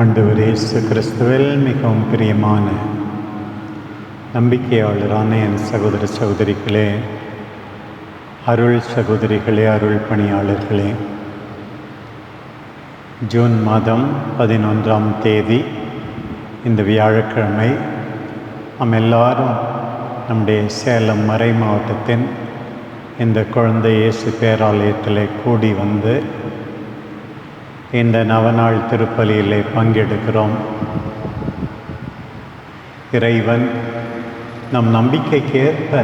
ஆண்டவர் இயேசு கிறிஸ்துவில் மிகவும் பிரியமான நம்பிக்கையாளரான என் சகோதர சகோதரிகளே, அருள் சகோதரிகளே, அருள் பணியாளர்களே, ஜூன் மாதம் 11ஆம் தேதி இந்த வியாழக்கிழமை நாம் எல்லாரும் நம்முடைய சேலம் மறை மாவட்டத்தின் இந்த குழந்தை இயேசு பேராலயத்தில் கூடி வந்து இந்த நவநாள் திருப்பலியிலே பங்கெடுக்கிறோம். இறைவன் நம் நம்பிக்கைக்கு ஏற்ப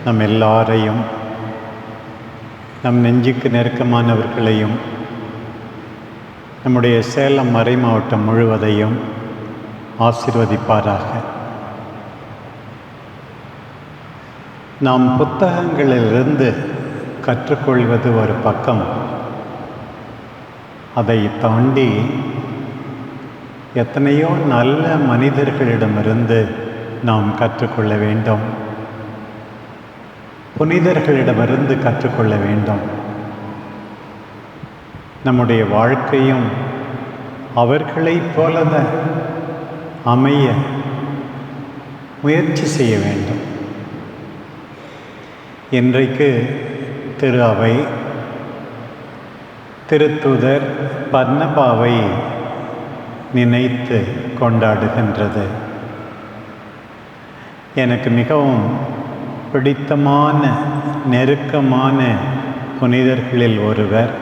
நம் எல்லாரையும், நம் நெஞ்சுக்கு நெருக்கமானவர்களையும், நம்முடைய சேலம் மறை மாவட்டம் முழுவதையும் ஆசீர்வதிப்பாராக. நாம் புத்தகங்களிலிருந்து கற்றுக்கொள்வது ஒரு பக்கம், அதை தாண்டி எத்தனையோ நல்ல மனிதர்களிடமிருந்து நாம் கற்றுக்கொள்ள வேண்டும், புனிதர்களிடமிருந்து கற்றுக்கொள்ள வேண்டும். நம்முடைய வாழ்க்கையும் அவர்களைப் போலதான் அமைய முயற்சி செய்ய வேண்டும். இன்றைக்கு திரு அவை திருத்தூதர் பர்னபாவை நினைத்து கொண்டாடுகின்றது. எனக்கு மிகவும் பிடித்தமான நெருக்கமான புனிதர்களில் ஒருவர்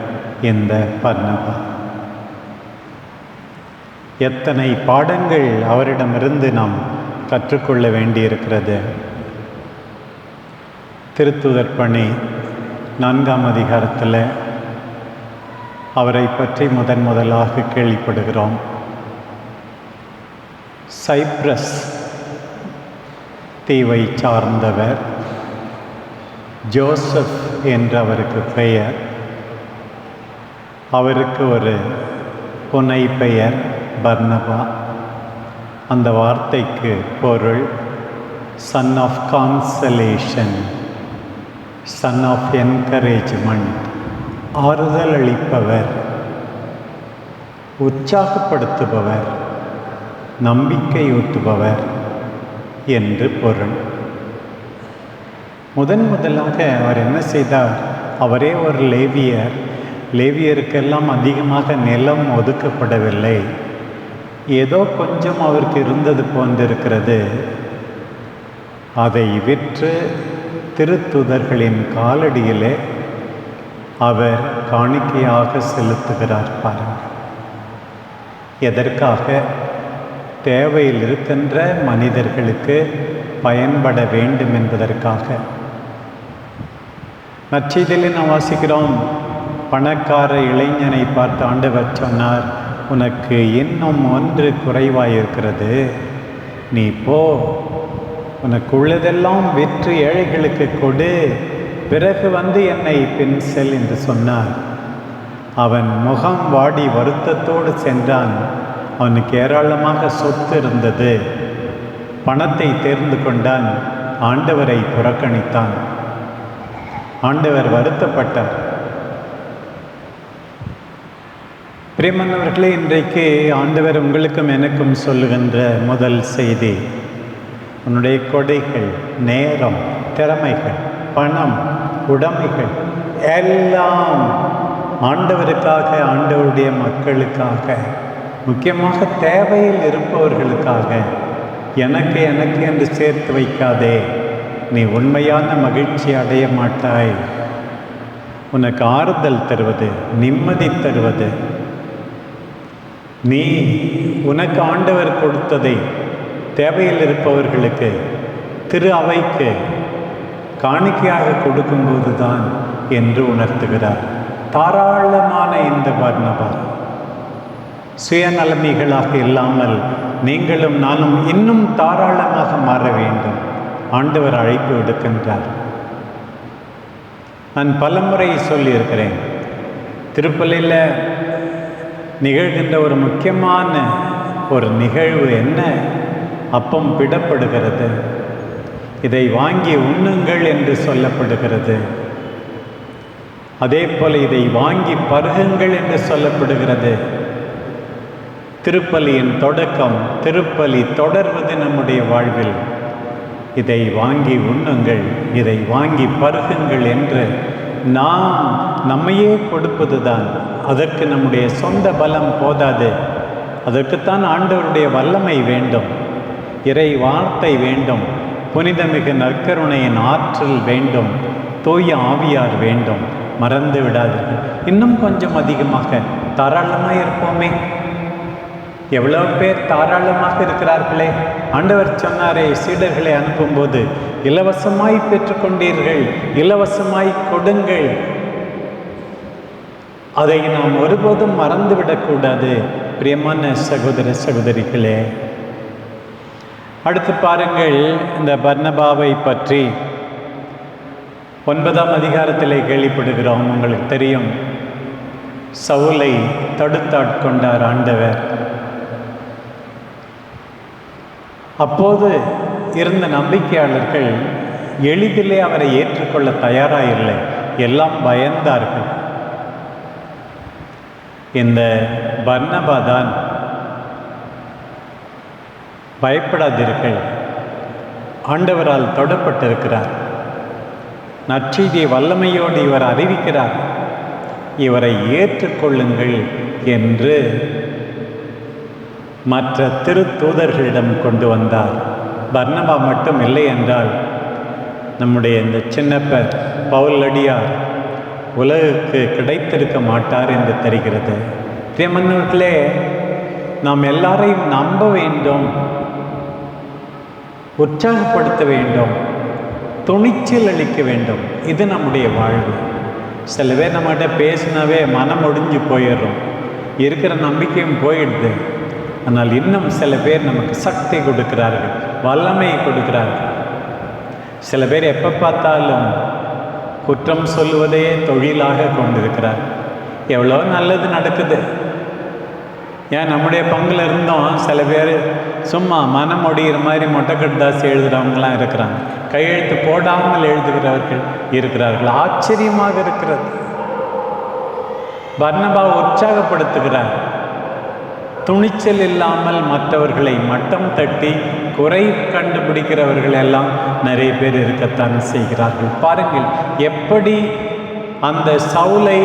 இந்த பர்னபா. எத்தனை பாடங்கள் அவரிடமிருந்து நாம் கற்றுக்கொள்ள வேண்டியிருக்கிறது. திருத்தூதர் பணி 4ஆம் அதிகாரத்தில் அவரை பற்றி முதலாக கேள்விப்படுகிறோம். சைப்ரஸ் தீவை சார்ந்தவர், ஜோசப் என்று அவருக்கு பெயர். அவருக்கு ஒரு புனை பெயர் பர்னபா. அந்த வார்த்தைக்கு பொருள் son of consolation, son of encouragement, ஆறுதல் அளிப்பவர், உற்சாகப்படுத்துபவர், நம்பிக்கையூட்டுபவர் என்று பொருள். முதலாக அவர் என்ன செய்தார்? அவரே ஒரு லேவியர். லேவியருக்கெல்லாம் அதிகமாக நிலம் ஒதுக்கப்படவில்லை. ஏதோ கொஞ்சம் அவருக்கு இருந்தது போன்றிருக்கிறது. அதை விற்று திருத்தூதர்களின் காலடியிலே அவர் காணிக்கையாக செலுத்துகிறார். பாருங்கள், எதற்காக? தேவையில் இருக்கின்ற மனிதர்களுக்கு பயன்பட வேண்டும் என்பதற்காக. நற்செய்தியிலே நாம் வாசிக்கிறோம், பணக்கார இளைஞனை பார்த்து ஆண்டவர் சொன்னார், உனக்கு இன்னும் ஒன்று குறைவாயிருக்கிறது, நீ போ, உனக்கு உள்ளதெல்லாம் விற்று ஏழைகளுக்கு கொடு, பிறகு வந்து என்னை பின் செல் என்று சொன்னார். அவன் முகம் வாடி வருத்தத்தோடு சென்றான். அவனுக்கு ஏராளமாக சொத்து இருந்தது. பணத்தை தேர்ந்து கொண்டான். ஆண்டவரை புறக்கணித்தான். ஆண்டவர் வருத்தப்பட்டார். பிரியமானவர்களே, இன்றைக்கு ஆண்டவர் உங்களுக்கும் எனக்கும் சொல்லுகின்ற முதல் செய்தி, உன்னுடைய கொடைகள், நேரம், திறமைகள், பணம், உடைமைகள் எல்லாம் ஆண்டவருக்காக, ஆண்டவருடைய மக்களுக்காக, முக்கியமாக தேவையில் இருப்பவர்களுக்காக, எனக்கு என்று சேர்த்து வைக்காதே. நீ உண்மையான மகிழ்ச்சி அடைய மாட்டாய். உனக்கு ஆறுதல் தருவது, நிம்மதி தருவது, நீ உனக்கு ஆண்டவர் கொடுத்ததை தேவையில் இருப்பவர்களுக்கு, திரு அவைக்கு காணிக்கையாக கொடுக்கும்போது தான் என்று உணர்த்துகிறார். தாராளமான இந்த பர்னபா சுயநலமிகளாக இல்லாமல் நீங்களும் நானும் இன்னும் தாராளமாக மாற வேண்டும். ஆண்டவர் அழைப்பு விடுக்கின்றார். நான் பலமுறை சொல்லியிருக்கிறேன், திருப்பலியில் நிகழ்கின்ற ஒரு முக்கியமான ஒரு நிகழ்வு என்ன? அப்பம் பிடப்படுகிறது. இதை வாங்கி உண்ணுங்கள் என்று சொல்லப்படுகிறது. அதே போல இதை வாங்கி பருகுங்கள் என்று சொல்லப்படுகிறது. திருப்பலியின் தொடக்கம், திருப்பலி தொடர்வது நம்முடைய வாழ்வில். இதை வாங்கி உண்ணுங்கள், இதை வாங்கி பருகுங்கள் என்று நாம் நம்மையே கொடுப்பது தான். அதற்கு நம்முடைய சொந்த பலம் போதாது. அதற்குத்தான் ஆண்டவருடைய வல்லமை வேண்டும், இறை வார்த்தை வேண்டும், புனிதமிகு நற்கருணையின் ஆற்றல் வேண்டும், தூய ஆவியார் வேண்டும். மறந்து விடாதீர்கள். இன்னும் கொஞ்சம் அதிகமாக தாராளமாக இருப்போமே. எவ்வளோ பேர் தாராளமாக இருக்கிறார்களே. ஆண்டவர் சொன்னாரே, சீடர்களை அனுப்பும்போது இலவசமாய் பெற்றுக்கொண்டீர்கள், இலவசமாய் கொடுங்கள். அதை நாம் ஒருபோதும் மறந்துவிடக்கூடாது. பிரியமான சகோதர சகோதரிகளே, அடுத்து பாருங்கள், இந்த பர்னபாவை பற்றி 9ஆம் அதிகாரத்திலே கேள்விப்படுகிறோம். உங்களுக்கு தெரியும், சவுலை தடுத்தாட்கொண்டார் ஆண்டவர். அப்போது இருந்த நம்பிக்கையாளர்கள் எளிதிலே அவரை ஏற்றுக்கொள்ள தயாராக இல்லை. எல்லாம் பயந்தார்கள். இந்த பர்னபா தான், பயப்படாதீர்கள், ஆண்டவரால் தொடப்பட்டிருக்கிறார், நற்செய்தியை வல்லமையோடு இவர் அறிவிக்கிறார், இவரை ஏற்றுக்கொள்ளுங்கள் என்று மற்ற திருத்தூதர்களிடம் கொண்டு வந்தார். பர்னபா மட்டும் இல்லை என்றால் நம்முடைய இந்த சின்னப்பர் பவுலடியார் உலகுக்கு கிடைத்திருக்க மாட்டார் என்று தெரிகிறது. பிரியமானவர்களே, நாம் எல்லாரையும் நம்ப வேண்டும், உற்சாகப்படுத்த வேண்டும், துணிச்சல் அளிக்க வேண்டும். இது நம்முடைய வாழ்வு. சில பேர் நம்மகிட்ட பேசினாவே மனம் ஒடிஞ்சு போயிடுறோம், இருக்கிற நம்பிக்கையும் போயிடுது. ஆனால் இன்னும் சில பேர் நமக்கு சக்தி கொடுக்கிறார்கள், வல்லமை கொடுக்கிறார்கள். சில பேர் எப்போ பார்த்தாலும் குற்றம் சொல்லுவதே தொழிலாக கொண்டிருக்கிறார். எவ்வளோ நல்லது நடக்குது. ஏன் நம்முடைய பங்கில் இருந்தோம் சில பேர் சும்மா மனம் ஒடிகிற மாதிரி மொட்டைக்கட்டாசி எழுதுகிறவங்களாம் இருக்கிறாங்க. கையெழுத்து போடாமல் எழுதுகிறவர்கள் இருக்கிறார்கள். ஆச்சரியமாக இருக்கிறது. பர்னபா உற்சாகப்படுத்துகிறார். துணிச்சல் இல்லாமல் மற்றவர்களை மட்டம் தட்டி குறை கண்டுபிடிக்கிறவர்கள் எல்லாம் நிறைய பேர் இருக்கத்தான் செய்கிறார்கள். பாருங்கள், எப்படி அந்த சவுலை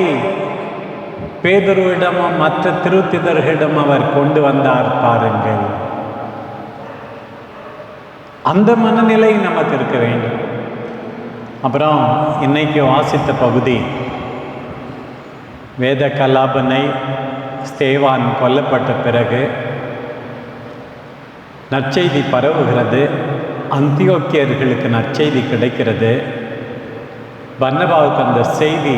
பேதுருவிடமும் மற்ற திருத்திதர்களிடம் அவர் கொண்டு வந்தார் பாருங்கள். அந்த மனநிலை நமக்கு இருக்க வேண்டும். அப்புறம் இன்னைக்கு வாசித்த பகுதி, வேத கலாபனை ஸ்தேவான் கொல்லப்பட்ட பிறகு நற்செய்தி பரவுகிறது. அந்தியோக்கியர்களுக்கு நற்செய்தி கிடைக்கிறது. பர்னபாவுக்கு அந்த செய்தி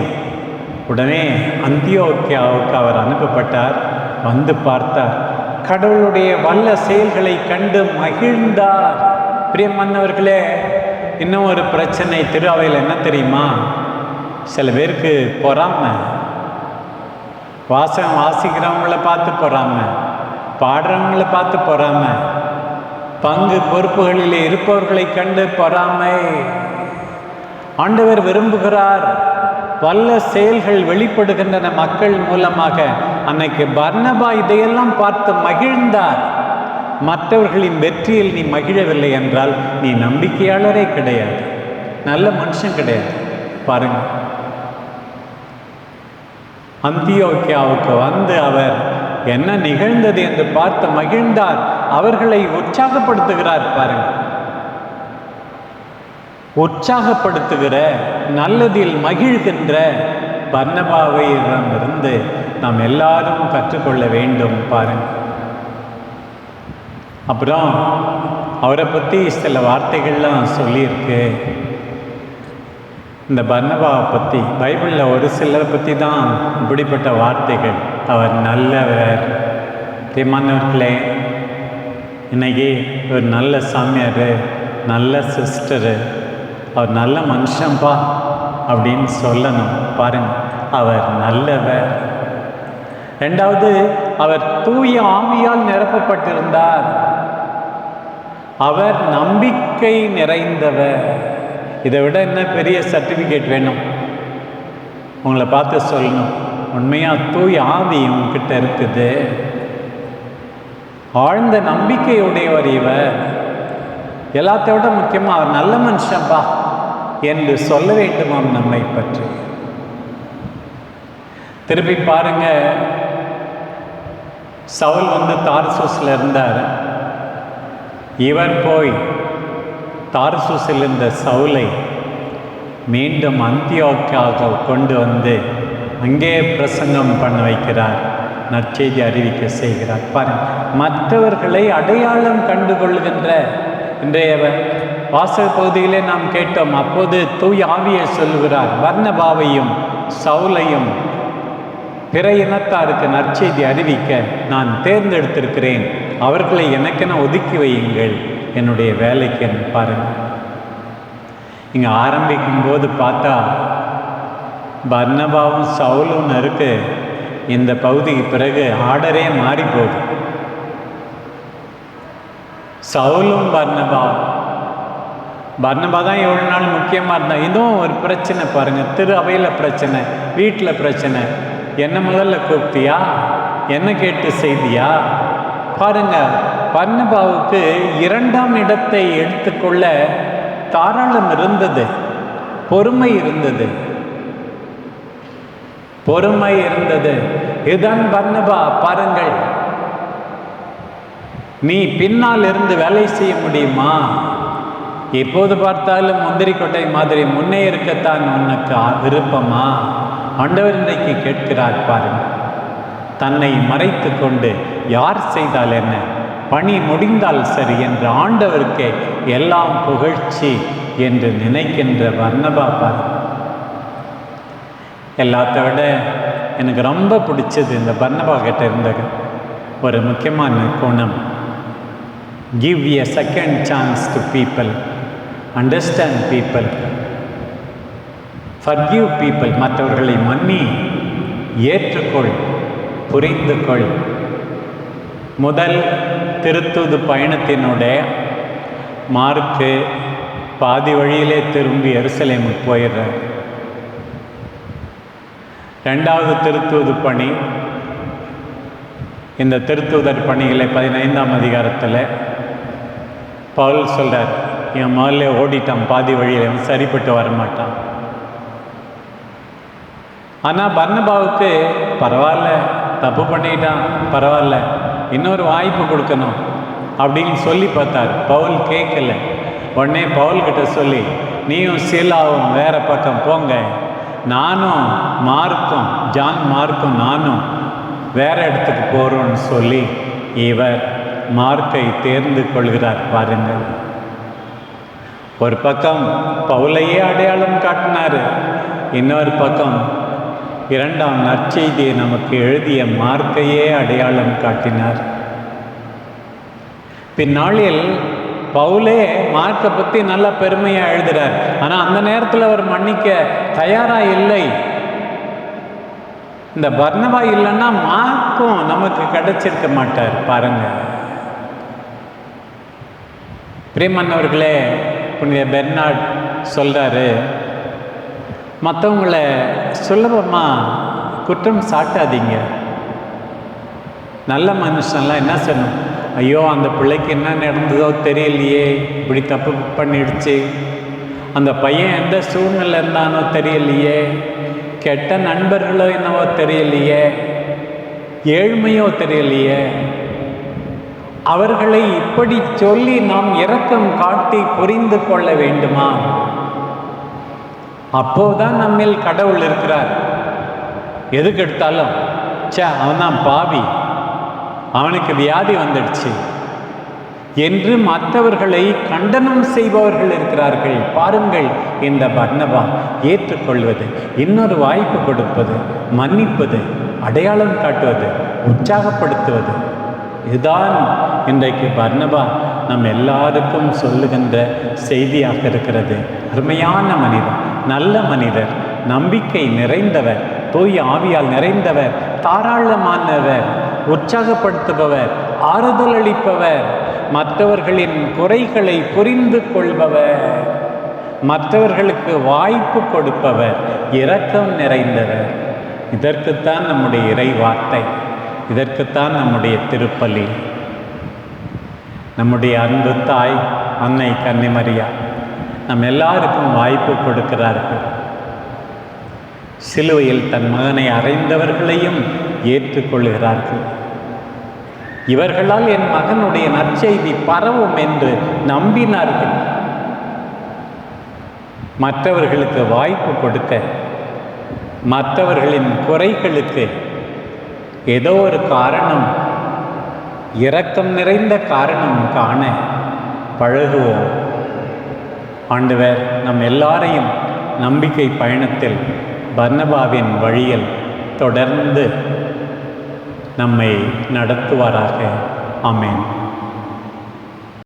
உடனே அந்தியோக்கியாவுக்கு அவர் அனுப்பப்பட்டார். வந்து பார்த்தார், கடவுளுடைய வல்ல செயல்களை கண்டு மகிழ்ந்தார். பிரியமானவர்களே, இன்னும் ஒரு பிரச்சனை திரு அவையில் என்ன தெரியுமா? சில பேருக்கு பொறாமை. வாசகம் வாசிக்கிறவங்கள பார்த்து பொறாமை, பாடுறவங்களை பார்த்து பொறாமை, பங்கு பொறுப்புகளிலே இருப்பவர்களை கண்டு பொறாமை. ஆண்டவர் விரும்புகிறார் வல்ல செயல்கள் வெளிப்படுகின்றன மக்கள் மூலமாக. அன்னைக்கு பர்னபா இதையெல்லாம் பார்த்து மகிழ்ந்தார். மற்றவர்களின் வெற்றியில் நீ மகிழவில்லை என்றால் நீ நம்பிக்கையாளரே கிடையாது, நல்ல மனுஷன் கிடையாது. பாருங்க, அந்தியோக்கியாவுக்கு வந்து அவர் என்ன நிகழ்ந்தது என்று பார்த்து மகிழ்ந்தார். அவர்களை உற்சாகப்படுத்துகிறார். பாருங்க, உற்சாகப்படுத்துகிற, நல்லதில் மகிழ்கின்ற பர்னபாவிடமிருந்து நாம் எல்லாரும் கற்றுக்கொள்ள வேண்டும். பாருங்க, அப்புறம் அவரை பற்றி சில வார்த்தைகள்லாம் சொல்லியிருக்கு. இந்த பர்னபாவை பற்றி பைபிளில் ஒரு சிலரை பற்றி தான் இப்படிப்பட்ட வார்த்தைகள். அவர் நல்லவர். பிரியமானவர்களே, இன்னைக்கு ஒரு நல்ல சாமியார், நல்ல சிஸ்டரு, அவர் நல்ல மனுஷன்பா அப்படின்னு சொல்லணும். பாருங்கள், அவர் நல்லவர். ரெண்டாவது, அவர் தூய ஆவியால் நிரப்பப்பட்டிருந்தார். அவர் நம்பிக்கை நிறைந்தவர். இதை விட என்ன பெரிய சர்டிஃபிகேட் வேணும்? உங்களை பார்த்து சொல்லணும், உண்மையாக தூய ஆவி உங்ககிட்ட இருக்குது. ஆழ்ந்த நம்பிக்கையுடையவர் இவர், எல்லாத்த விட முக்கியமாக அவர் நல்ல மனுஷன்பா என்று சொல்ல வேண்டுமாம் நம்மை பற்றி. திருப்பி பாருங்க, சவுல் தார்சூஸில் இருந்தார். இவர் போய் தார்சூஸில் இருந்த சவுலை மீண்டும் அந்தியோக்கியாக கொண்டு அங்கே பிரசங்கம் பண்ண வைக்கிறார், நற்செய்தி அறிவிக்க செய்கிறார். பாருங்க, மற்றவர்களை அடையாளம் கண்டு கொள்கின்ற இன்றைய வாசக பகுதியிலே நாம் கேட்டோம். அப்போது தூய் ஆவியை சொல்லுகிறார், பர்னபாவையும் சவுலையும் பிற இனத்தாருக்கு நற்செய்தி அறிவிக்க நான் தேர்ந்தெடுத்திருக்கிறேன், அவர்களை எனக்கென ஒதுக்கி வையுங்கள் என்னுடைய வேலைக்கு. பாருங்கள், இங்கே ஆரம்பிக்கும் போது பார்த்தா பர்னபாவும் சவுலும் இருக்கு. இந்த பகுதிக்கு பிறகு ஆர்டரே மாறி போகுது. சவுலும் பர்னபா தான் எவ்வளோ நாள் முக்கியமாக இருந்தா. இதுவும் ஒரு பிரச்சனை பாருங்கள், திரு அவையில் பிரச்சனை, வீட்டில் பிரச்சனை. என்ன முதல்ல கூப்பிட்டியா, என்ன கேட்டு செய்தியா? பாருங்க, பர்னபாவுக்கு 2ஆம் இடத்தை எடுத்துக்கொள்ள தாராளம் இருந்தது, பொறுமை இருந்தது. இதுதான் பர்னபா. பாருங்கள், நீ பின்னால் இருந்து வேலை செய்ய முடியுமா? எப்போது பார்த்தாலும் முந்திரி கொட்டை மாதிரி முன்னே இருக்கத்தான் உனக்கு விருப்பமா? ஆண்டவர் இன்றைக்கு கேட்கிறார். பாருங்கள், தன்னை மறைத்து கொண்டு யார் செய்தால் என்ன, பணி முடிந்தால் சரி என்று ஆண்டவருக்கே எல்லாம் புகழ்ச்சி என்று நினைக்கின்ற பர்னபா. பாருங்கள், எல்லாத்த விட எனக்கு ரொம்ப பிடிச்சது இந்த பர்னபா கிட்ட இருந்த ஒரு முக்கியமான குணம், give a second chance to people, understand people, forgive people. மற்றவர்களை மன்னி, ஏற்றுக்கொள், புரிந்து கொள். முதல் திருத்தூது பயணத்தினுடைய மார்க்கு பாதி வழியிலே திரும்பி எருசலேமுக்கு போயிடுறார். 2வது திருத்தூது பணி, இந்த திருத்தூதர் பணிகளை 15ஆம் அதிகாரத்தில் பவுல் சொல்கிறார், என் முதல்ல ஓடிட்டான் பாதி வழியில், சரிப்பட்டு வரமாட்டான். ஆனால் பர்னபாவுக்கு பரவாயில்ல, தப்பு பண்ணிட்டான், பரவாயில்ல, இன்னொரு வாய்ப்பு கொடுக்கணும் அப்படின்னு சொல்லி பார்த்தார். பவுல் கேட்கல. உடனே பவுல்கிட்ட சொல்லி, நீயும் சீலாவும் வேற பக்கம் போங்க, நானும் ஜான் மார்க்கும் நானும் வேற இடத்துக்கு போகிறோன்னு சொல்லி இவர் மார்க்கை தேர்ந்து கொள்கிறார். பாருங்கள், ஒரு பக்கம் பவுலையே அடையாளம் காட்டினார், இன்னொரு பக்கம் 2ஆம் நற்செய்தியை நமக்கு எழுதிய மார்க்கையே அடையாளம் காட்டினார். பின்னாளில் பவுலே மார்க்கை பற்றி நல்லா பெருமையாக எழுதுகிறார். ஆனால் அந்த நேரத்தில் அவர் மன்னிக்க தயாராக இல்லை. இந்த பர்னபா இல்லைன்னா மார்க்கும் நமக்கு கிடைச்சிருக்க மாட்டார். பாருங்க, பிரியமானவர்களே, புனித பெர்னார்ட் சொல்கிறாரு, மற்றவங்களை சுலபமாக குற்றம் சாட்டாதீங்க. நல்ல மனுஷன்லாம் என்ன சொல்லணும், ஐயோ அந்த பிள்ளைக்கு என்ன நடந்ததோ தெரியலையே, இப்படி தப்பு பண்ணிடுச்சு, அந்த பையன் எந்த சூழ்நிலை இருந்தானோ தெரியலையே, கெட்ட நண்பர்களோ என்னவோ தெரியலையே, ஏழ்மையோ தெரியலையே, அவர்களை இப்படி சொல்லி நாம் இரக்கம் காட்டி புரிந்து கொள்ள வேண்டுமா? அப்போதான் நம்மில் கடவுள் இருக்கிறார். எதுக்கு எடுத்தாலும் அவன் தான் பாவி, அவனுக்கு வியாதி வந்துடுச்சு என்று மற்றவர்களை கண்டனம் செய்பவர்கள் இருக்கிறார்கள். பாருங்கள், இந்த பர்னபா ஏற்றுக்கொள்வது, இன்னொரு வாய்ப்பு கொடுப்பது, மன்னிப்பது, அடையாளம் காட்டுவது, உற்சாகப்படுத்துவது, இதுதான் இன்றைக்கு பர்னபா நம் எல்லாருக்கும் சொல்லுகின்ற செய்தியாக இருக்கிறது. அருமையான மனிதர், நல்ல மனிதர், நம்பிக்கை நிறைந்தவர், தூய ஆவியால் நிறைந்தவர், தாராளமானவர், உற்சாகப்படுத்துபவர், ஆறுதல் அளிப்பவர், மற்றவர்களின் குறைகளை புரிந்து கொள்பவர், மற்றவர்களுக்கு வாய்ப்பு கொடுப்பவர், இரக்கம் நிறைந்தவர். இதற்குத்தான் நம்முடைய இறை வார்த்தை, இதற்குத்தான் நம்முடைய திருப்பலி. நம்முடைய அன்பு தாய் அன்னை கன்னிமரியா நம் எல்லாருக்கும் வாய்ப்பு கொடுக்கிறார்கள். சிலுவையில் தன் மகனை அறைந்தவர்களையும் ஏற்றுக்கொள்கிறார்கள். இவர்களால் என் மகனுடைய நற்செய்தி பரவும் என்று நம்பினார்கள். மற்றவர்களுக்கு வாய்ப்பு கொடுக்க, மற்றவர்களின் குறைகளுக்கு ஏதோ ஒரு காரணம், இரக்கம் நிறைந்த காரணம் காண பழகுவோம். ஆண்டவர் நம் எல்லாரையும் நம்பிக்கை பயணத்தில் பர்னபாவின் வழியில் தொடர்ந்து நம்மை நடத்துவாராக. ஆமென்.